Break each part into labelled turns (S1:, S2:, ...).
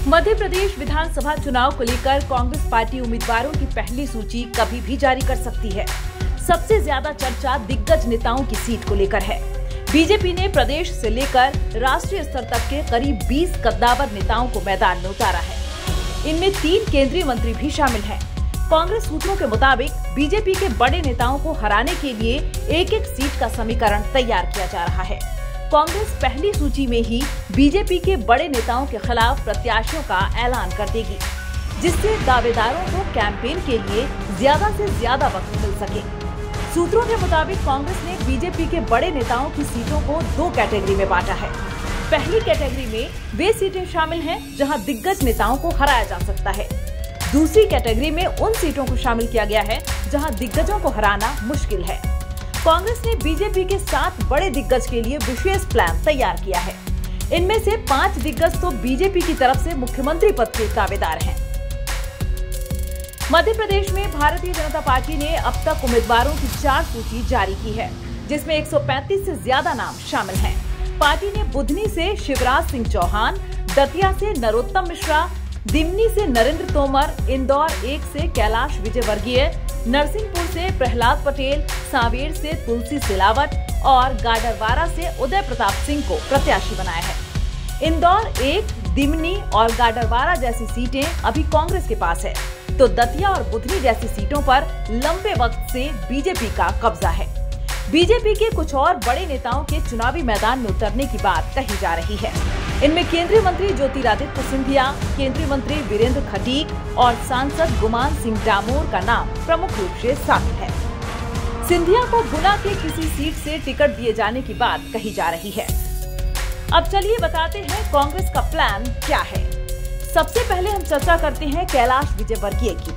S1: मध्य प्रदेश विधानसभा चुनाव को लेकर कांग्रेस पार्टी उम्मीदवारों की पहली सूची कभी भी जारी कर सकती है। सबसे ज्यादा चर्चा दिग्गज नेताओं की सीट को लेकर है। बीजेपी ने प्रदेश से लेकर राष्ट्रीय स्तर तक के करीब 20 कद्दावर नेताओं को मैदान में उतारा है। इनमें 3 केंद्रीय मंत्री भी शामिल हैं। कांग्रेस सूत्रों के मुताबिक बीजेपी के बड़े नेताओं को हराने के लिए एक-एक सीट का समीकरण तैयार किया जा रहा है। कांग्रेस पहली सूची में ही बीजेपी के बड़े नेताओं के खिलाफ प्रत्याशियों का ऐलान कर देगी, जिससे दावेदारों को कैंपेन के लिए ज्यादा से ज्यादा वक्त मिल सके। सूत्रों के मुताबिक कांग्रेस ने बीजेपी के बड़े नेताओं की सीटों को 2 कैटेगरी में बांटा है। पहली कैटेगरी में वे सीटें शामिल हैं जहां दिग्गज नेताओं को हराया जा सकता है। दूसरी कैटेगरी में उन सीटों को शामिल किया गया है जहां दिग्गजों को हराना मुश्किल है। कांग्रेस ने बीजेपी के 7 बड़े दिग्गज के लिए विशेष प्लान तैयार किया है। इनमें से 5 दिग्गज तो बीजेपी की तरफ से मुख्यमंत्री पद के दावेदार हैं। मध्य प्रदेश में भारतीय जनता पार्टी ने अब तक उम्मीदवारों की 4 सूची जारी की है, जिसमें 135 से ज्यादा नाम शामिल हैं। पार्टी ने बुधनी से शिवराज सिंह चौहान, दतिया से नरोत्तम मिश्रा, दिमनी से नरेंद्र तोमर, इंदौर 1 से कैलाश विजयवर्गीय, नरसिंहपुर से प्रहलाद पटेल, सांवेर से तुलसी सिलावट और गाडरवारा से उदय प्रताप सिंह को प्रत्याशी बनाया है। इंदौर 1, दिमनी और गाडरवारा जैसी सीटें अभी कांग्रेस के पास है, तो दतिया और बुधनी जैसी सीटों पर लंबे वक्त से बीजेपी का कब्जा है। बीजेपी के कुछ और बड़े नेताओं के चुनावी मैदान में उतरने की बात कही जा रही है। इनमें केंद्रीय मंत्री ज्योतिरादित्य सिंधिया, केंद्रीय मंत्री वीरेंद्र खटीक और सांसद गुमान सिंह डामोर का नाम प्रमुख रूप से शामिल है। सिंधिया को गुना के किसी सीट से टिकट दिए जाने की बात कही जा रही है। अब चलिए बताते हैं कांग्रेस का प्लान क्या है। सबसे पहले हम चर्चा करते हैं कैलाश विजयवर्गीय की।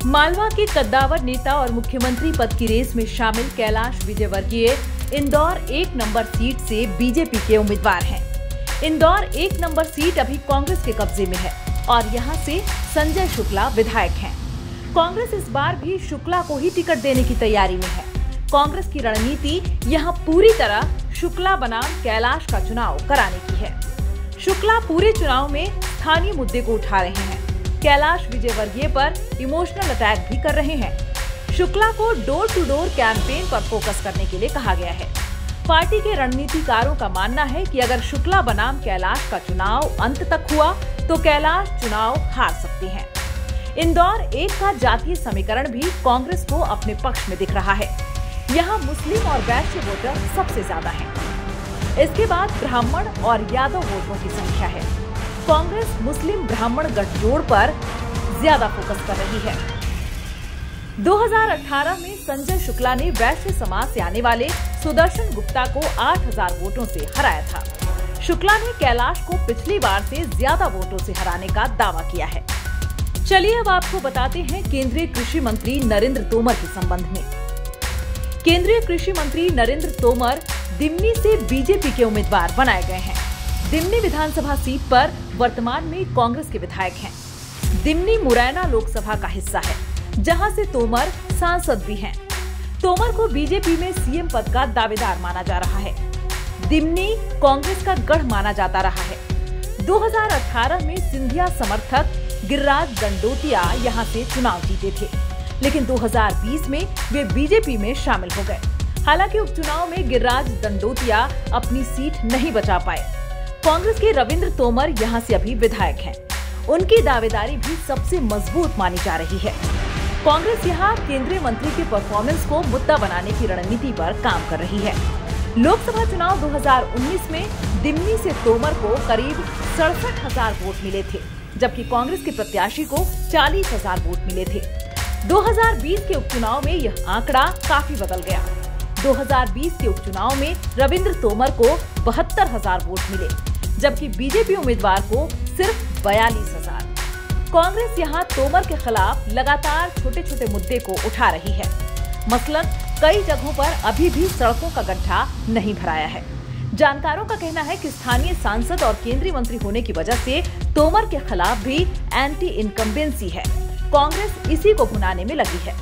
S1: मालवा के कद्दावर नेता और मुख्यमंत्री पद की रेस में शामिल कैलाश विजयवर्गीय इंदौर 1 नंबर सीट से बीजेपी के उम्मीदवार हैं। इंदौर 1 नंबर सीट अभी कांग्रेस के कब्जे में है और यहां से संजय शुक्ला विधायक हैं। कांग्रेस इस बार भी शुक्ला को ही टिकट देने की तैयारी में है। कांग्रेस की रणनीति यहां पूरी तरह शुक्ला बनाम कैलाश का चुनाव कराने की है। शुक्ला पूरे चुनाव में स्थानीय मुद्दे को उठा रहे हैं। कैलाश विजयवर्गीय पर इमोशनल अटैक भी कर रहे हैं। शुक्ला को डोर टू डोर कैंपेन पर फोकस करने के लिए कहा गया है। पार्टी के रणनीतिकारों का मानना है कि अगर शुक्ला बनाम कैलाश का चुनाव अंत तक हुआ तो कैलाश चुनाव हार सकते हैं। इंदौर 1 का जातीय समीकरण भी कांग्रेस को अपने पक्ष में दिख रहा है। यहाँ मुस्लिम और वैश्य वोटर सबसे ज्यादा हैं। इसके बाद ब्राह्मण और यादव वोटरों की संख्या है। कांग्रेस मुस्लिम ब्राह्मण गठजोड़ पर ज्यादा फोकस कर रही है। 2018 में संजय शुक्ला ने वैश्य समाज से आने वाले सुदर्शन गुप्ता को 8000 वोटों से हराया था। शुक्ला ने कैलाश को पिछली बार से ज्यादा वोटों से हराने का दावा किया है। चलिए अब आपको बताते हैं केंद्रीय कृषि मंत्री नरेंद्र तोमर के संबंध में। केंद्रीय कृषि मंत्री नरेंद्र तोमर दिमनी से बीजेपी के उम्मीदवार बनाए गए हैं। दिमनी विधानसभा सीट पर वर्तमान में कांग्रेस के विधायक हैं। दिमनी मुरैना लोकसभा का हिस्सा है, जहां से तोमर सांसद भी हैं। तोमर को बीजेपी में सीएम पद का दावेदार माना जा रहा है। दिमनी कांग्रेस का गढ़ माना जाता रहा है। 2018 में सिंधिया समर्थक गिरिराज दंडोतिया यहां से चुनाव जीते थे, लेकिन 2020 में वे बीजेपी में शामिल हो गए। हालांकि उपचुनाव में गिरिराज दंडोतिया अपनी सीट नहीं बचा पाए। कांग्रेस के रविंद्र तोमर यहां से अभी विधायक हैं। उनकी दावेदारी भी सबसे मजबूत मानी जा रही है। कांग्रेस यहां केंद्रीय मंत्री के परफॉर्मेंस को मुद्दा बनाने की रणनीति पर काम कर रही है। लोकसभा चुनाव 2019 में दिमनी से तोमर को करीब 67,000 वोट मिले थे, जबकि कांग्रेस के प्रत्याशी को 40,000 वोट मिले थे। 2020 के उपचुनाव में यह आंकड़ा काफी बदल गया। 2020 के उपचुनाव में रविंद्र तोमर को 72,000 वोट मिले, जबकि बीजेपी उम्मीदवार को सिर्फ 42,000। कांग्रेस यहां तोमर के खिलाफ लगातार छोटे छोटे मुद्दे को उठा रही है। मसलन कई जगहों पर अभी भी सड़कों का गड्ढा नहीं भराया है। जानकारों का कहना है कि स्थानीय सांसद और केंद्रीय मंत्री होने की वजह से तोमर के खिलाफ भी एंटी इनकम्बेंसी है। कांग्रेस इसी को भुनाने में लगी है।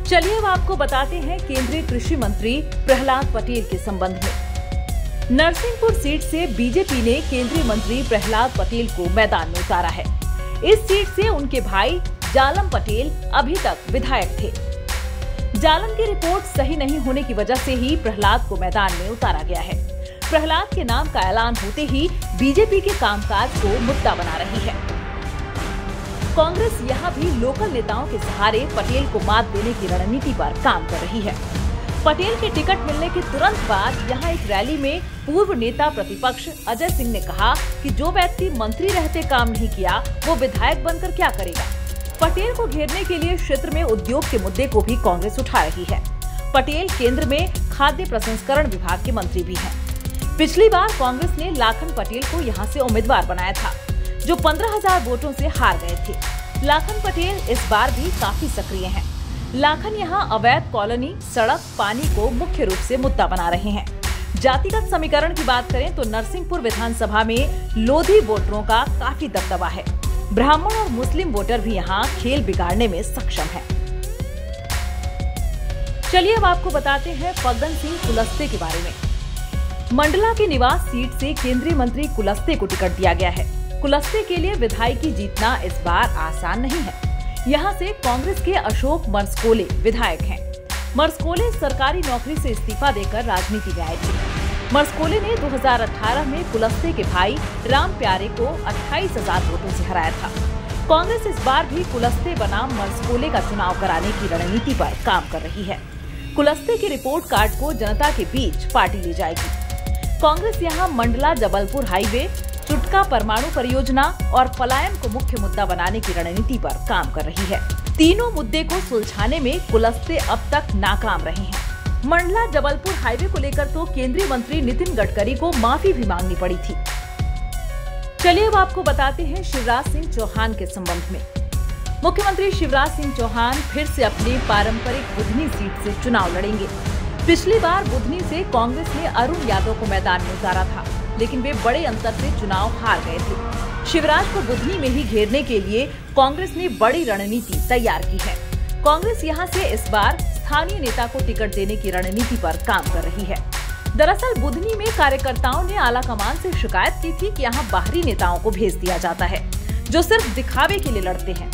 S1: चलिए अब आपको बताते हैं केंद्रीय कृषि मंत्री प्रहलाद पटेल के संबंध में। नरसिंहपुर सीट से बीजेपी ने केंद्रीय मंत्री प्रहलाद पटेल को मैदान में उतारा है। इस सीट से उनके भाई जालम पटेल अभी तक विधायक थे। जालम की रिपोर्ट सही नहीं होने की वजह से ही प्रहलाद को मैदान में उतारा गया है। प्रहलाद के नाम का ऐलान होते ही बीजेपी के कामकाज को मुद्दा बना रही है। कांग्रेस यहाँ भी लोकल नेताओं के सहारे पटेल को मात देने की रणनीति पर काम कर रही है। पटेल के टिकट मिलने के तुरंत बाद यहाँ एक रैली में पूर्व नेता प्रतिपक्ष अजय सिंह ने कहा कि जो व्यक्ति मंत्री रहते काम नहीं किया वो विधायक बनकर क्या करेगा। पटेल को घेरने के लिए क्षेत्र में उद्योग के मुद्दे को भी कांग्रेस उठा रही है। पटेल केंद्र में खाद्य प्रसंस्करण विभाग के मंत्री भी हैं। पिछली बार कांग्रेस ने लाखन पटेल को यहाँ से उम्मीदवार बनाया था, जो 15,000 वोटों से हार गए थे। लाखन पटेल इस बार भी काफी सक्रिय हैं। लाखन यहाँ अवैध कॉलोनी, सड़क, पानी को मुख्य रूप से मुद्दा बना रहे हैं। जातिगत समीकरण की बात करें तो नरसिंहपुर विधानसभा में लोधी वोटरों का काफी दबदबा है। ब्राह्मण और मुस्लिम वोटर भी यहाँ खेल बिगाड़ने में सक्षम है। चलिए अब आपको बताते हैं फग्गन सिंह कुलस्ते के बारे में। मंडला के निवास सीट से केंद्रीय मंत्री कुलस्ते को टिकट दिया गया है। कुलस्ते के लिए विधायकी जीतना इस बार आसान नहीं है। यहाँ से कांग्रेस के अशोक मरसकोले विधायक हैं। मरसकोले सरकारी नौकरी से इस्तीफा देकर राजनीति में आए थे। मरसकोले ने 2018 में कुलस्ते के भाई राम प्यारे को 28,000 वोटों से हराया था। कांग्रेस इस बार भी कुलस्ते बनाम मरसकोले का चुनाव कराने की रणनीति पर काम कर रही है। कुलस्ते के रिपोर्ट कार्ड को जनता के बीच पार्टी ले जाएगी। कांग्रेस यहाँ मंडला जबलपुर हाईवे, चुटका परमाणु परियोजना और पलायन को मुख्य मुद्दा बनाने की रणनीति पर काम कर रही है। तीनों मुद्दे को सुलझाने में कुलस्ते अब तक नाकाम रहे हैं। मंडला जबलपुर हाईवे को लेकर तो केंद्रीय मंत्री नितिन गडकरी को माफी भी मांगनी पड़ी थी। चलिए अब आपको बताते हैं शिवराज सिंह चौहान के संबंध में। मुख्यमंत्री शिवराज सिंह चौहान फिर से अपने पारंपरिक बुधनी सीट से चुनाव लड़ेंगे। पिछली बार बुधनी से कांग्रेस ने अरुण यादव को मैदान में उतारा था, लेकिन वे बड़े अंतर से चुनाव हार गए थे। शिवराज को बुधनी में ही घेरने के लिए कांग्रेस ने बड़ी रणनीति तैयार की है। कांग्रेस यहां से इस बार स्थानीय नेता को टिकट देने की रणनीति पर काम कर रही है। दरअसल बुधनी में कार्यकर्ताओं ने आलाकमान से शिकायत की थी कि यहां बाहरी नेताओं को भेज दिया जाता है, जो सिर्फ दिखावे के लिए लड़ते हैं।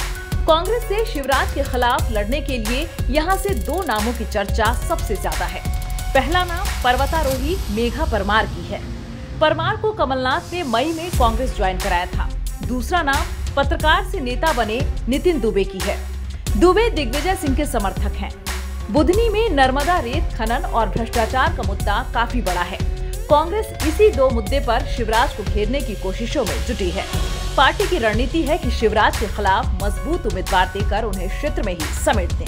S1: कांग्रेस से शिवराज के खिलाफ लड़ने के लिए यहाँ से 2 नामों की चर्चा सबसे ज्यादा है। पहला नाम पर्वतारोही मेघा परमार की है। परमार को कमलनाथ ने मई में कांग्रेस ज्वाइन कराया था। दूसरा नाम पत्रकार से नेता बने नितिन दुबे की है। दुबे दिग्विजय सिंह के समर्थक हैं। बुधनी में नर्मदा रेत खनन और भ्रष्टाचार का मुद्दा काफी बड़ा है। कांग्रेस इसी 2 मुद्दे पर शिवराज को घेरने की कोशिशों में जुटी है। पार्टी की रणनीति है कि शिवराज के खिलाफ मजबूत उम्मीदवार देकर उन्हें क्षेत्र में ही समेट दें।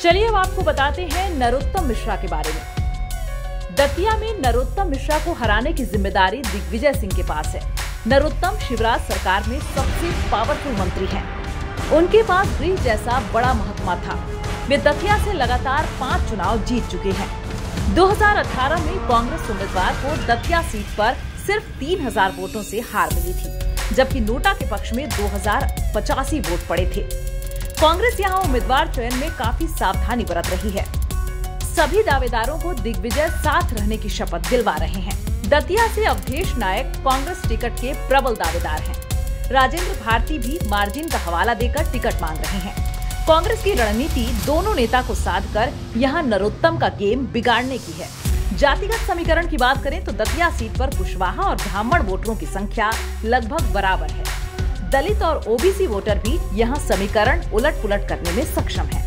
S1: चलिए अब आपको बताते हैं नरोत्तम मिश्रा के बारे में। दतिया में नरोत्तम मिश्रा को हराने की जिम्मेदारी दिग्विजय सिंह के पास है। नरोत्तम शिवराज सरकार में सबसे पावरफुल मंत्री हैं। उनके पास गृह जैसा बड़ा महकमा था। वे दतिया से लगातार 5 चुनाव जीत चुके हैं। 2018 में कांग्रेस उम्मीदवार को दतिया सीट पर सिर्फ 3,000 वोटों से हार मिली थी, जबकि नोटा के पक्ष में 2,085 वोट पड़े थे। कांग्रेस यहां उम्मीदवार चयन में काफी सावधानी बरत रही है। सभी दावेदारों को दिग्विजय साथ रहने की शपथ दिलवा रहे हैं। दतिया से अवधेश नायक कांग्रेस टिकट के प्रबल दावेदार हैं। राजेंद्र भारती भी मार्जिन का हवाला देकर टिकट मांग रहे हैं। कांग्रेस की रणनीति दोनों नेता को साध कर यहाँ नरोत्तम का गेम बिगाड़ने की है। जातिगत समीकरण की बात करें तो दतिया सीट पर कुशवाहा और ब्राह्मण वोटरों की संख्या लगभग बराबर है। दलित और ओबीसी वोटर भी यहाँ समीकरण उलट पुलट करने में सक्षम है।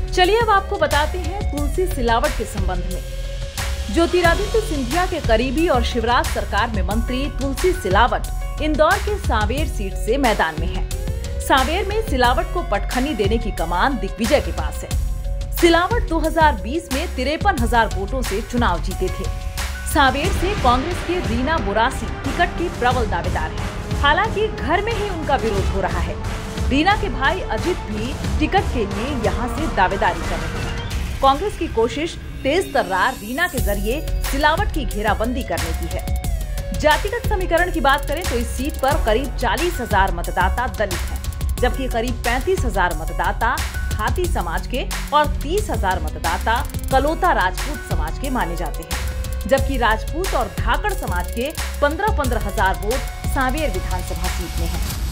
S1: चलिए अब आपको बताते हैं तुलसी सिलावट के संबंध में। ज्योतिरादित्य सिंधिया के करीबी और शिवराज सरकार में मंत्री तुलसी सिलावट इंदौर के सांवेर सीट से मैदान में है। सांवेर में सिलावट को पटखनी देने की कमान दिग्विजय के पास है। सिलावट 2020 में 53,000 वोटों से चुनाव जीते थे। सांवेर से कांग्रेस के रीना बोरासी टिकट के प्रबल दावेदार हैं। हालांकि घर में ही उनका विरोध हो रहा है। रीना के भाई अजित भी टिकट के लिए यहां से दावेदारी कर रहे हैं। कांग्रेस की कोशिश तेज तर्रार रीना के जरिए सिलावट की घेराबंदी करने की है। जातिगत समीकरण की बात करें तो इस सीट पर करीब 40,000 मतदाता दलित हैं, जबकि करीब 35,000 मतदाता हाथी समाज के और 30,000 मतदाता कलोता राजपूत समाज के माने जाते हैं। जबकि राजपूत और धाकड़ समाज के 15-15 हजार वोट सांवेर विधानसभा सीट में हैं।